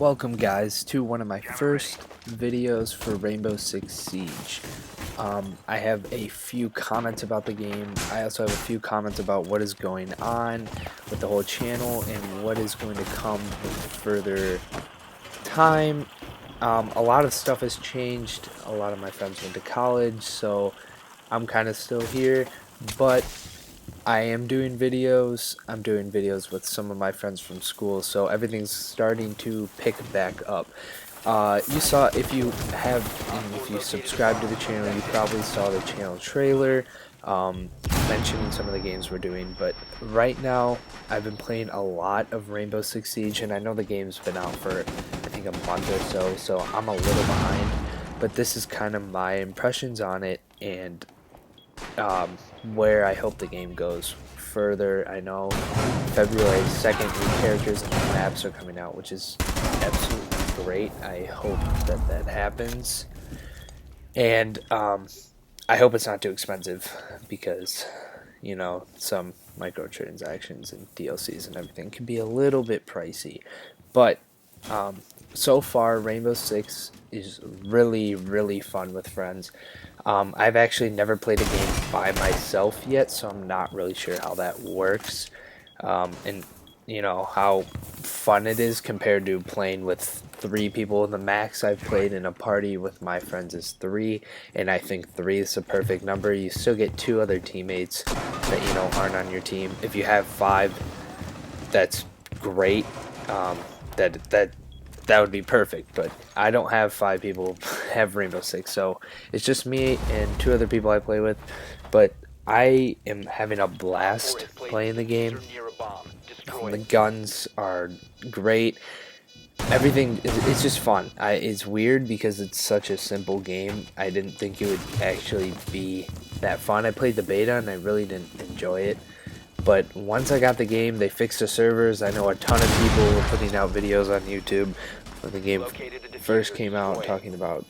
Welcome guys to one of my first videos for Rainbow Six Siege. I have a few comments about the game. I also have a few comments about what is going on with the whole channel and what is going to come in further time. A lot of stuff has changed. A lot of my friends went to college, so I'm kind of still here, but I am doing videos. I'm doing videos with some of my friends from school, so everything's starting to pick back up. You saw, if you have, and if you subscribe to the channel, you probably saw the channel trailer mentioning some of the games we're doing. But right now, I've been playing a lot of Rainbow Six Siege, and I know the game's been out for, I think, a month or so, so I'm a little behind. But this is kind of my impressions on it, and where I hope the game goes further. I know February 2nd, new characters and new maps are coming out, which is absolutely great. I hope that that happens. And I hope it's not too expensive because, you know, some microtransactions and DLCs and everything can be a little bit pricey. But so far, Rainbow Six is really, really fun with friends. I've actually never played a game by myself yet, so I'm not really sure how that works. And, you know, how fun it is compared to playing with 3 people. The max I've played in a party with my friends is 3, and I think 3 is the perfect number. You still get 2 other teammates that, you know, aren't on your team. If you have 5, that's great. That would be perfect, but I don't have 5 people have Rainbow Six, so it's just me and 2 other people I play with. But I am having a blast playing the game. The guns are great. Everything, it's just fun. It's weird because it's such a simple game. I didn't think it would actually be that fun. I played the beta and I really didn't enjoy it. But once I got the game, they fixed the servers. I know a ton of people were putting out videos on YouTube when the game first came out, talking about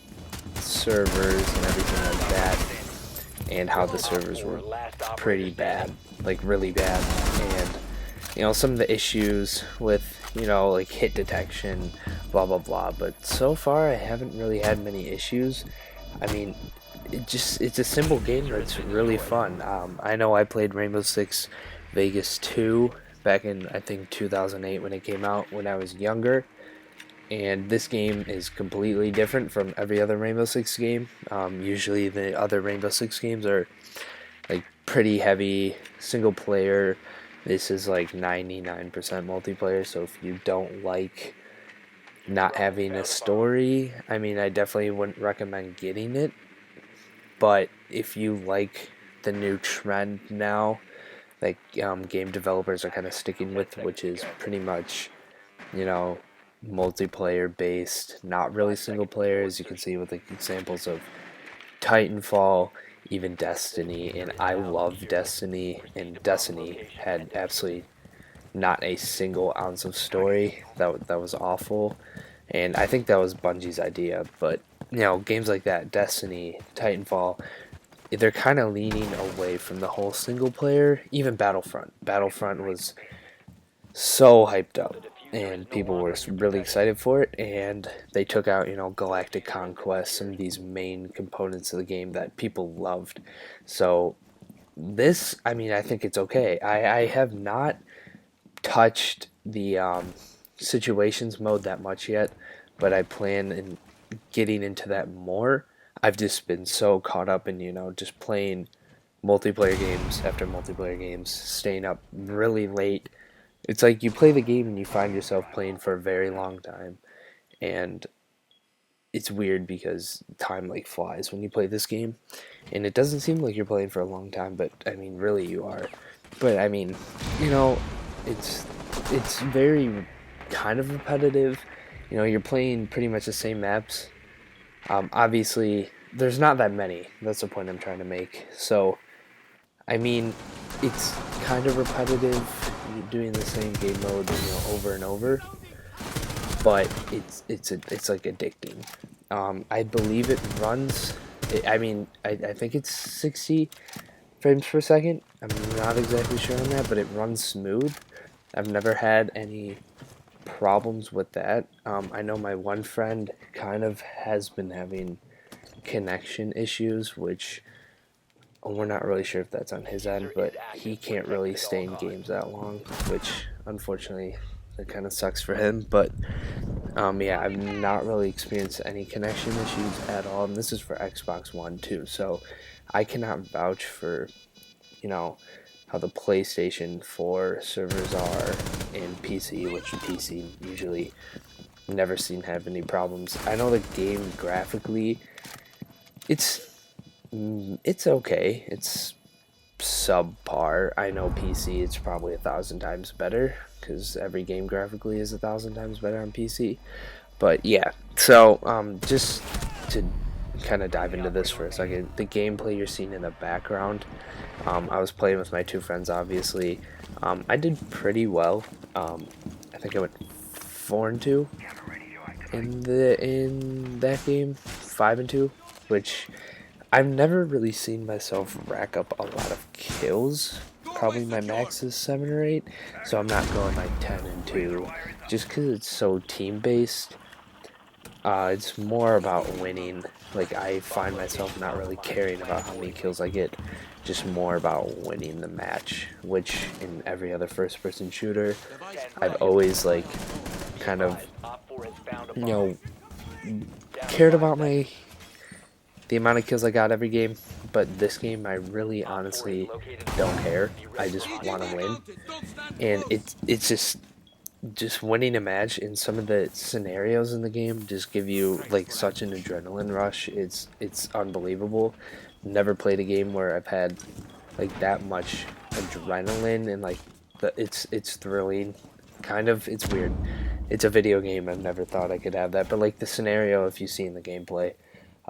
servers and everything like that, and how the servers were pretty bad, like really bad. And, you know, some of the issues with, you know, like hit detection, blah blah blah. But so far, I haven't really had many issues. I mean, it's a simple game that's really fun. I know I played Rainbow Six Vegas 2 back in, I think, 2008 when it came out when I was younger, and this game is completely different from every other Rainbow Six game. Usually the other Rainbow Six games are like pretty heavy single player. This is like 99% multiplayer, so if you don't like not having a story, I mean, I definitely wouldn't recommend getting it. But if you like the new trend now, like game developers are kind of sticking with, which is pretty much, you know, multiplayer based, not really single player, as you can see with like examples of Titanfall, even Destiny. And I love Destiny, and Destiny had absolutely not a single ounce of story. That was awful, and I think that was Bungie's idea. But, you know, games like that, Destiny, Titanfall, they're kind of leaning away from the whole single player. Even Battlefront was so hyped up, and people were really excited for it, and they took out, you know, Galactic Conquest, some of these main components of the game that people loved. So this, I mean, I think it's okay. I have not touched the situations mode that much yet, but I plan in getting into that more. I've just been so caught up in, you know, just playing multiplayer games after multiplayer games, staying up really late. It's like you play the game and you find yourself playing for a very long time, and it's weird because time like flies when you play this game, and it doesn't seem like you're playing for a long time, but I mean, really you are. But I mean, you know, it's it's very kind of repetitive. You know, you're playing pretty much the same maps. Obviously, there's not that many. That's the point I'm trying to make. So, I mean, it's kind of repetitive. You're doing the same game mode, you know, over and over. But it's like addicting. I believe it runs. I mean, I think it's 60 frames per second. I'm not exactly sure on that, but it runs smooth. I've never had any problems with that. I know my one friend kind of has been having connection issues, which we're not really sure if that's on his end, but he can't really stay in games that long, which unfortunately that kind of sucks for him. But yeah, I've not really experienced any connection issues at all, and this is for Xbox One too. So I cannot vouch for, you know, how the PlayStation 4 servers are in PC, which PC usually never seen have any problems. I know the game graphically, it's it's okay. It's subpar. I know PC it's probably 1,000 times better because every game graphically is 1,000 times better on PC. But yeah, so just to kind of dive into this for a second, the gameplay you're seeing in the background, I was playing with my two friends. Obviously, I did pretty well. I think I went 4-2 in that game, 5-2, which I've never really seen myself rack up a lot of kills. Probably my max is 7 or 8, so I'm not going like 10-2, just because it's so team based. It's more about winning. Like, I find myself not really caring about how many kills I get, just more about winning the match. Which in every other first-person shooter, I've always like kind of, you know, cared about the amount of kills I got every game, but this game I really honestly don't care. I just want to win, and it's just winning a match in some of the scenarios in the game just give you like such an adrenaline rush. It's unbelievable. Never played a game where I've had like that much adrenaline and like it's thrilling. Kind of, it's weird. It's a video game. I've never thought I could have that, but like the scenario, if you see in the gameplay,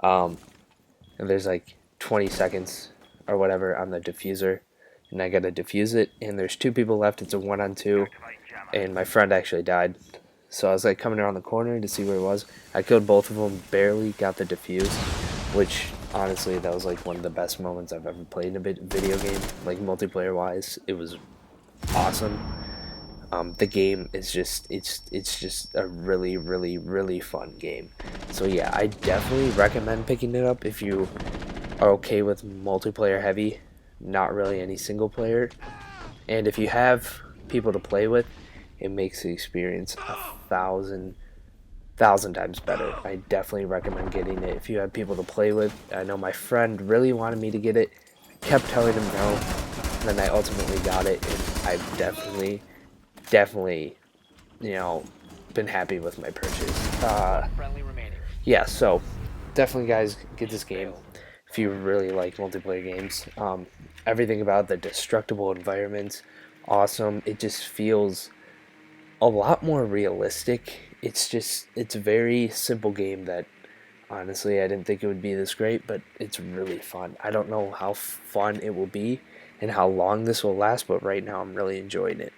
and there's like 20 seconds or whatever on the diffuser, and I gotta defuse it, and there's two people left. It's a 1-on-2, and my friend actually died. So I was like coming around the corner to see where he was. I killed both of them, barely got the defuse, which honestly that was like one of the best moments I've ever played in a video game, like multiplayer wise. It was awesome. The game is just it's just a really really fun game. So yeah, I definitely recommend picking it up if you are okay with multiplayer heavy, not really any single player, and if you have people to play with, it makes the experience 1,000 times better. I definitely recommend getting it if you have people to play with. I know my friend really wanted me to get it. I kept telling him no, and then I ultimately got it, and I've definitely, you know, been happy with my purchase. Yeah, so definitely, guys, get this game if you really like multiplayer games. Everything about the destructible environments, awesome. It just feels a lot more realistic. It's a very simple game that honestly I didn't think it would be this great, but it's really fun. I don't know how fun it will be and how long this will last, but right now I'm really enjoying it.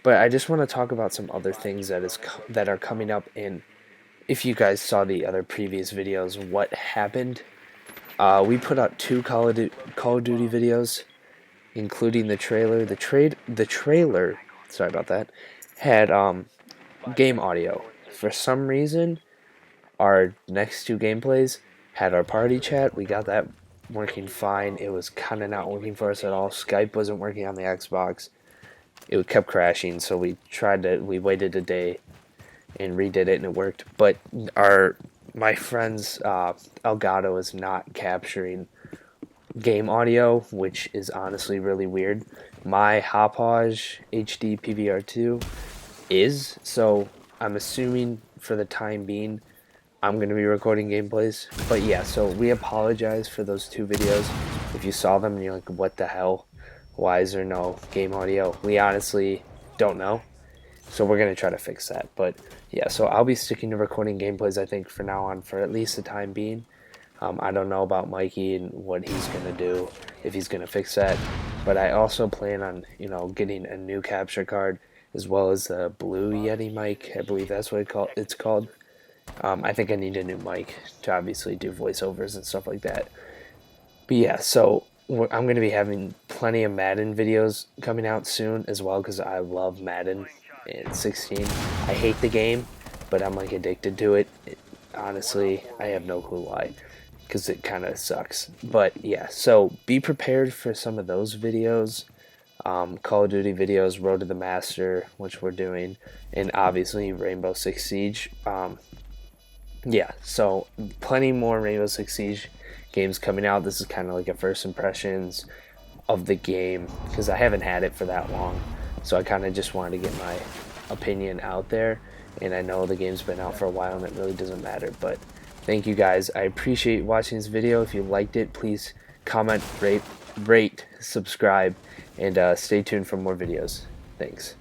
But I just want to talk about some other things that are coming up. And if you guys saw the other previous videos, what happened? We put out two Call of Duty videos, including the trailer. The trailer. Sorry about that. Had game audio. For some reason, our next two gameplays had our party chat. We got that working fine. It was kind of not working for us at all. Skype wasn't working on the Xbox. It kept crashing, so we waited a day and redid it, and it worked. But my friend's Elgato is not capturing game audio, which is honestly really weird. My Hauppauge HD PVR2 is, so I'm assuming for the time being I'm going to be recording gameplays. But yeah, so we apologize for those two videos. If you saw them and you're like, what the hell? Why is there no game audio? We honestly don't know. So we're going to try to fix that. But yeah, so I'll be sticking to recording gameplays, I think, for now on, for at least the time being. I don't know about Mikey and what he's going to do, if he's going to fix that. But I also plan on, getting a new capture card, as well as the Blue Yeti mic. I believe that's what it's called. I think I need a new mic to obviously do voiceovers and stuff like that. But yeah, so I'm going to be having plenty of Madden videos coming out soon as well, because I love Madden and 16. I hate the game, but I'm like addicted to it. Honestly, I have no clue why, because it kind of sucks. But yeah, so be prepared for some of those videos. Call of Duty videos, Road to the Master, which we're doing, and obviously Rainbow Six Siege. Yeah, so plenty more Rainbow Six Siege games coming out. This is kind of like a first impressions of the game because I haven't had it for that long. So I kind of just wanted to get my opinion out there. And I know the game's been out for a while and it really doesn't matter. But thank you guys. I appreciate watching this video. If you liked it, please comment, rate, subscribe, and stay tuned for more videos. Thanks.